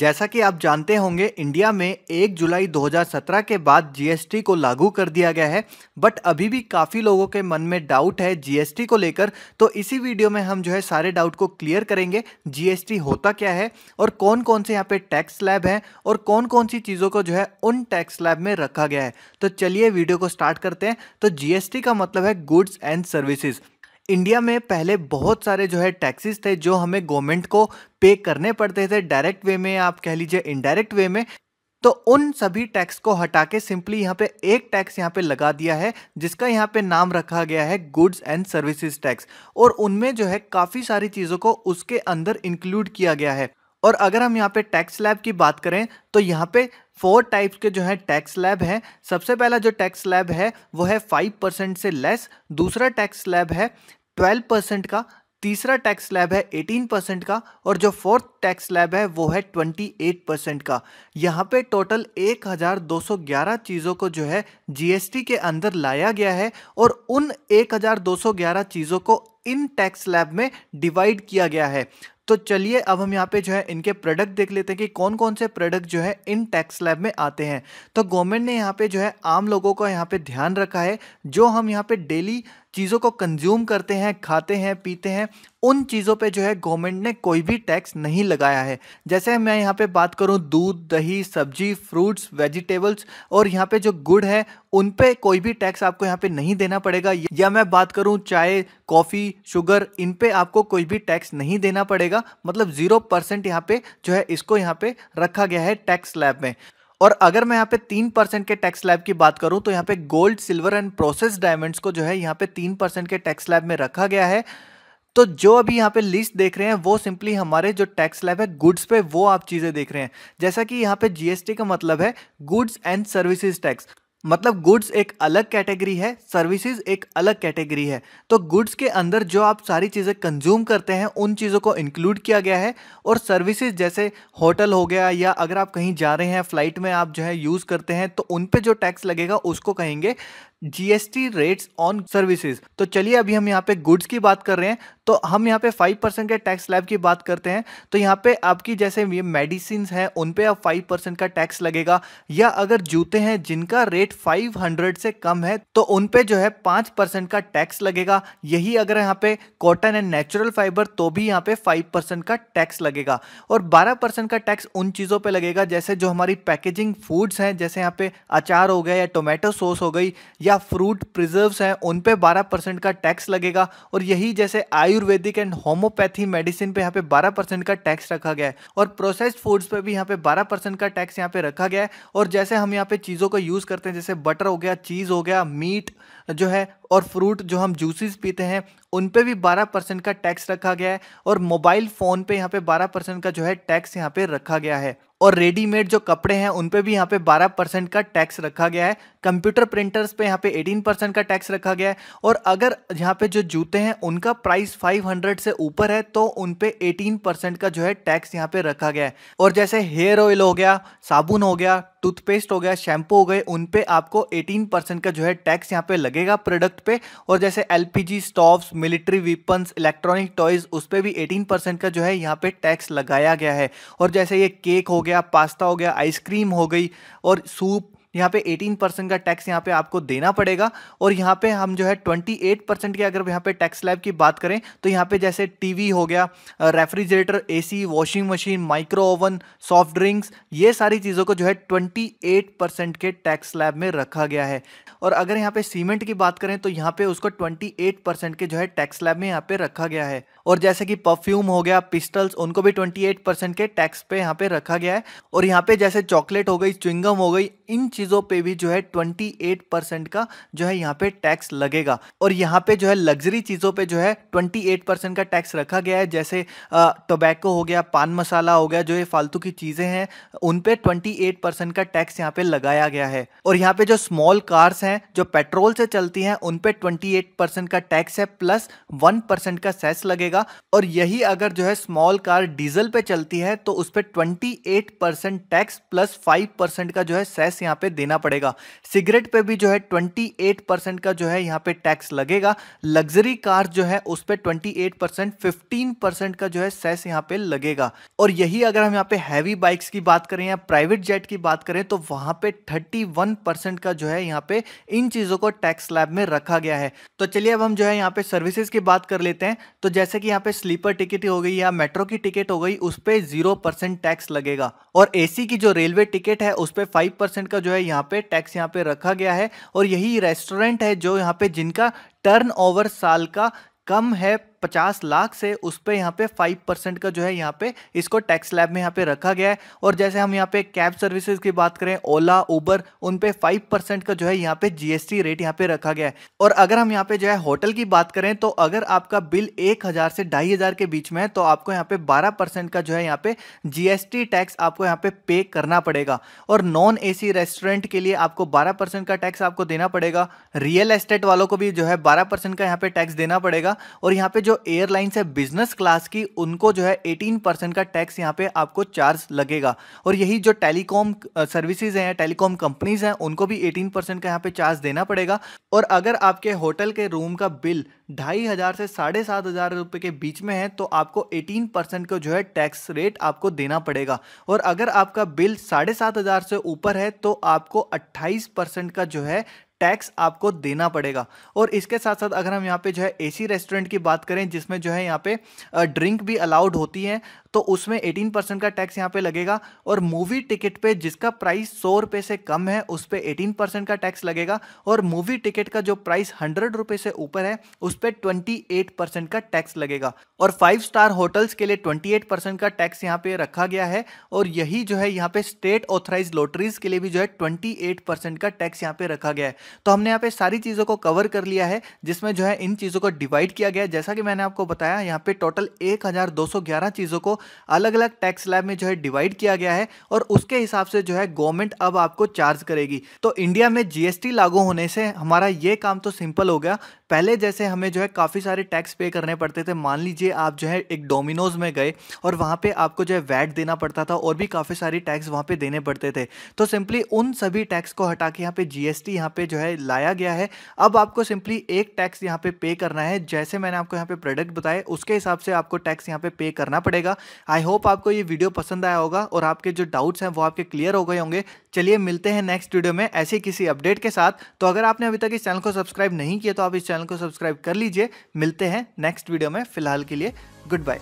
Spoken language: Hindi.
जैसा कि आप जानते होंगे, इंडिया में 1 जुलाई 2017 के बाद जीएसटी को लागू कर दिया गया है। बट अभी भी काफ़ी लोगों के मन में डाउट है जीएसटी को लेकर। तो इसी वीडियो में हम जो है सारे डाउट को क्लियर करेंगे। जीएसटी होता क्या है और कौन कौन से यहाँ पे टैक्स स्लैब हैं और कौन कौन सी चीज़ों को जो है उन टैक्स स्लैब में रखा गया है। तो चलिए वीडियो को स्टार्ट करते हैं। तो जीएसटी का मतलब है गुड्स एंड सर्विसेज। इंडिया में पहले बहुत सारे जो है टैक्सेस थे जो हमें गवर्नमेंट को पे करने पड़ते थे, डायरेक्ट वे में, आप कह लीजिए इनडायरेक्ट वे में। तो उन सभी टैक्स को हटा के सिंपली यहाँ पे एक टैक्स यहाँ पे लगा दिया है, जिसका यहाँ पे नाम रखा गया है गुड्स एंड सर्विसेज टैक्स। और उनमें जो है काफ़ी सारी चीज़ों को उसके अंदर इंक्लूड किया गया है। और अगर हम यहाँ पे टैक्स स्लैब की बात करें तो यहाँ पे 4 टाइप्स के जो है टैक्स स्लैब हैं। सबसे पहला जो टैक्स स्लैब है वो है 5% से लेस। दूसरा टैक्स स्लैब है 12% का। तीसरा टैक्स स्लैब है 18% का। और जो फोर्थ टैक्स स्लैब है वो है 28% का। यहाँ पे टोटल 1211 चीज़ों को जो है जीएसटी के अंदर लाया गया है और उन 1211 चीज़ों को इन टैक्स स्लैब में डिवाइड किया गया है। तो चलिए अब हम यहाँ पे जो है इनके प्रोडक्ट देख लेते हैं कि कौन कौन से प्रोडक्ट जो है इन टैक्स स्लैब में आते हैं। तो गवर्नमेंट ने यहाँ पे जो है आम लोगों का यहाँ पे ध्यान रखा है। जो हम यहाँ पे डेली चीज़ों को कंज्यूम करते हैं, खाते हैं, पीते हैं, उन चीज़ों पे जो है गवर्नमेंट ने कोई भी टैक्स नहीं लगाया है। जैसे मैं यहाँ पे बात करूँ दूध, दही, सब्जी, फ्रूट्स, वेजिटेबल्स और यहाँ पे जो गुड़ है उन पे कोई भी टैक्स आपको यहाँ पे नहीं देना पड़ेगा। या मैं बात करूँ चाय, कॉफ़ी, शुगर, इन पे आपको कोई भी टैक्स नहीं देना पड़ेगा। मतलब 0% यहाँ पे जो है इसको यहाँ पे रखा गया है टैक्स स्लैब में। और अगर मैं यहाँ पे 3% के टैक्स स्लैब की बात करूँ तो यहाँ पे gold, silver and process diamonds को जो है यहाँ पे 3% के टैक्स स्लैब में रखा गया है। तो जो अभी यहाँ पे लिस्ट देख रहे हैं वो सिंपली हमारे जो टैक्स स्लैब है गुड्स पे, वो आप चीज़ें देख रहे हैं। जैसा कि यहाँ पे जीएसटी का मतलब है गुड्स एंड सर्विसेज टैक्स। मतलब गुड्स एक अलग कैटेगरी है, सर्विसेज एक अलग कैटेगरी है। तो गुड्स के अंदर जो आप सारी चीज़ें कंज्यूम करते हैं उन चीज़ों को इंक्लूड किया गया है। और सर्विसेज जैसे होटल हो गया, या अगर आप कहीं जा रहे हैं, फ्लाइट में आप जो है यूज़ करते हैं, तो उन पे जो टैक्स लगेगा उसको कहेंगे जीएसटी रेट्स ऑन सर्विसेज। तो चलिए अभी हम यहाँ पे गुड्स की बात कर रहे हैं तो हम यहाँ पे 5% के टैक्स स्लैब की बात करते हैं। तो यहाँ पे आपकी जैसे ये मेडिसिन है उन पे अब 5% का टैक्स लगेगा। या अगर जूते हैं जिनका रेट 500 से कम है तो उन पे जो है 5% का टैक्स लगेगा। यही अगर यहाँ पे कॉटन एंड नेचुरल फाइबर तो भी यहाँ पे 5% का टैक्स लगेगा। और 12% का टैक्स उन चीज़ों पे लगेगा जैसे जो हमारी पैकेजिंग फूड्स हैं, जैसे यहाँ पे अचार हो गया या टोमेटो सॉस हो गई या फ्रूट प्रिजर्व्स हैं, उन पे 12% का टैक्स लगेगा। और यही जैसे आयुर्वेदिक एंड होम्योपैथी मेडिसिन पे यहाँ पे 12% का टैक्स रखा गया है। और प्रोसेस्ड फूड्स पे भी यहाँ पे 12% का टैक्स यहाँ पे रखा गया है। और जैसे हम यहाँ पे चीज़ों को यूज़ करते हैं जैसे बटर हो गया, चीज़ हो गया, मीट जो है और फ्रूट जो हम जूसेस पीते हैं उन पे भी 12% का टैक्स रखा गया है। और मोबाइल फ़ोन पे यहाँ पे 12% का जो है टैक्स यहाँ पे रखा गया है। और रेडीमेड जो कपड़े हैं उन पे भी यहाँ पे 12% का टैक्स रखा गया है। कंप्यूटर प्रिंटर्स पे यहाँ पे 18% का टैक्स रखा गया है। और अगर यहाँ पे जो जूते हैं उनका प्राइस 500 से ऊपर है तो उन पे 18% का जो है टैक्स यहाँ पे रखा गया है। और जैसे हेयर ऑयल हो गया, साबुन हो गया, टूथपेस्ट हो गया, शैम्पू हो गए, उन पे आपको 18% का जो है टैक्स यहाँ पे लगेगा प्रोडक्ट पे। और जैसे LPG stoves, military weapons, electronic toys, उस पे भी 18% का जो है यहाँ पे टैक्स लगाया गया है। और जैसे ये केक हो गया, पास्ता हो गया, आइसक्रीम हो गई और सूप, यहाँ पे 18% का टैक्स यहाँ पे आपको देना पड़ेगा। और यहाँ पे हम जो है 28% के अगर यहाँ पे टैक्स स्लैब की बात करें तो यहाँ पे जैसे टीवी हो गया, refrigerator, AC, washing machine, micro oven, soft drinks, ये सारी चीज़ों को जो है 28% के टैक्स स्लैब में रखा गया है। और अगर यहाँ पे सीमेंट की बात करें तो यहाँ पे उसको 28% के जो है टैक्स स्लैब में यहाँ पे रखा गया है। और जैसे कि परफ्यूम हो गया, पिस्टल्स, उनको भी 28% के टैक्स पे यहाँ पे रखा गया है। और यहाँ पे जैसे चॉकलेट हो गई, च्युइंगम हो गई, इन चीज़ों पे भी जो है 28% का जो है यहाँ पे टैक्स लगेगा। और यहाँ पे जो है लग्जरी चीज़ों पे जो है 28% का टैक्स रखा गया है। जैसे टोबैको हो गया, पान मसाला हो गया, जो ये फालतू की चीज़ें हैं उन पे 28% का टैक्स यहाँ पे लगाया गया है। और यहाँ पे जो स्मॉल कार्स हैं जो पेट्रोल से चलती हैं उन पे 28% का टैक्स है प्लस 1% का सेस लगेगा। और यही अगर जो है स्मॉल कार डीजल पे चलती है तो उस पे 28% टैक्स प्लस 5% का जो है सेस टैक्स यहाँ पे देना पड़ेगा। सिगरेट पे भी जो है 28% का जो है यहाँ पे टैक्स लगेगा। लग्जरी कार जो है उस पे 28%, 15% का जो है सेस यहाँ पे लगेगा। और यही अगर हम यहाँ पे हैवी बाइक्स की बात करें या प्राइवेट जेट की बात करें तो वहां पे 31% का जो है यहाँ पे इन चीजों को टैक्स स्लैब में रखा गया है। तो चलिए अब हम जो है यहाँ पे सर्विसेज की बात कर लेते हैं। तो जैसे कि यहाँ पे स्लीपर टिकट हो गई या मेट्रो की टिकट हो गई, उस पे 0% टैक्स लगेगा। और एसी की जो रेलवे टिकट है उस पे 5% का जो है यहाँ पे टैक्स यहाँ पे रखा गया है। और यही रेस्टोरेंट है जो यहाँ पे जिनका टर्नओवर साल का कम है 50 लाख से, उस पे यहाँ पे 5% का जो है यहाँ पे इसको टैक्स स्लैब में यहाँ पे रखा गया है। और जैसे हम यहाँ पे कैब सर्विसेज की बात करें, ओला, उबर, उन पे 5% का जो है यहाँ पे जीएसटी रेट यहाँ पे रखा गया है। और अगर हम यहाँ पे जो है होटल की बात करें तो अगर आपका बिल 1000 से 2500 के बीच में है तो आपको यहाँ पे 12% का जो है यहाँ पे जीएसटी टैक्स आपको यहाँ पे करना पड़ेगा। और नॉन एसी रेस्टोरेंट के लिए आपको 12% का टैक्स आपको देना पड़ेगा। रियल एस्टेट वालों को भी जो है 12% का यहाँ पे टैक्स देना पड़ेगा। और यहाँ पे जो एयरलाइंस है बिजनेस क्लास की, उनको जो है 18% का टैक्स यहाँ पे आपको चार्ज लगेगा। और यही जो टेलीकॉम सर्विसेज हैं, टेलीकॉम कंपनीज हैं, उनको भी 18% का यहाँ पे चार्ज देना पड़ेगा। और अगर आपके होटल के रूम का बिल 2500 से 7500 रुपए के बीच में है तो आपको 18% का जो है टैक्स रेट आपको देना पड़ेगा। और अगर आपका बिल 7500 से ऊपर है तो आपको 28% का जो है टैक्स आपको देना पड़ेगा। और इसके साथ साथ अगर हम यहाँ पे जो है एसी रेस्टोरेंट की बात करें जिसमें जो है यहाँ पे ड्रिंक भी अलाउड होती है तो उसमें 18% का टैक्स यहाँ पे लगेगा। और मूवी टिकट पे जिसका प्राइस 100 रुपये से कम है उस पे 18% का टैक्स लगेगा। और मूवी टिकट का जो प्राइस 100 रुपये से ऊपर है उस पे 28% का टैक्स लगेगा। और 5 स्टार होटल्स के लिए 28% का टैक्स यहाँ पे रखा गया है। और यही जो है यहाँ पे स्टेट ऑथराइज लॉटरीज के लिए भी जो है 28% का टैक्स यहाँ पे रखा गया है। तो हमने यहाँ पे सारी चीज़ों को कवर कर लिया है जिसमें जो है इन चीज़ों को डिवाइड किया गया है। जैसा कि मैंने आपको बताया यहाँ पे टोटल 1211 चीज़ों को अलग अलग टैक्स स्लैब में जो है डिवाइड किया गया है और उसके हिसाब से जो है गवर्नमेंट अब आपको चार्ज करेगी। तो इंडिया में जीएसटी लागू होने से हमारा ये काम तो सिंपल हो गया। पहले जैसे हमें जो है काफ़ी सारे टैक्स पे करने पड़ते थे। मान लीजिए आप जो है एक डोमिनोज में गए और वहाँ पे आपको जो है वैट देना पड़ता था और भी काफ़ी सारी टैक्स वहाँ पे देने पड़ते थे। तो सिंपली उन सभी टैक्स को हटा के यहाँ पे जीएसटी यहाँ पे जो है लाया गया है। अब आपको सिंपली एक टैक्स यहाँ पे करना है। जैसे मैंने आपको यहाँ पे प्रोडक्ट बताए उसके हिसाब से आपको टैक्स यहाँ पे करना पड़ेगा। आई होप आपको ये वीडियो पसंद आया होगा और आपके जो डाउट्स हैं वो आपके क्लियर हो गए होंगे। चलिए मिलते हैं नेक्स्ट वीडियो में ऐसे किसी अपडेट के साथ। तो अगर आपने अभी तक इस चैनल को सब्सक्राइब नहीं किया तो आप इस चैनल को सब्सक्राइब कर लीजिए। मिलते हैं नेक्स्ट वीडियो में, फिलहाल के लिए गुड बाय।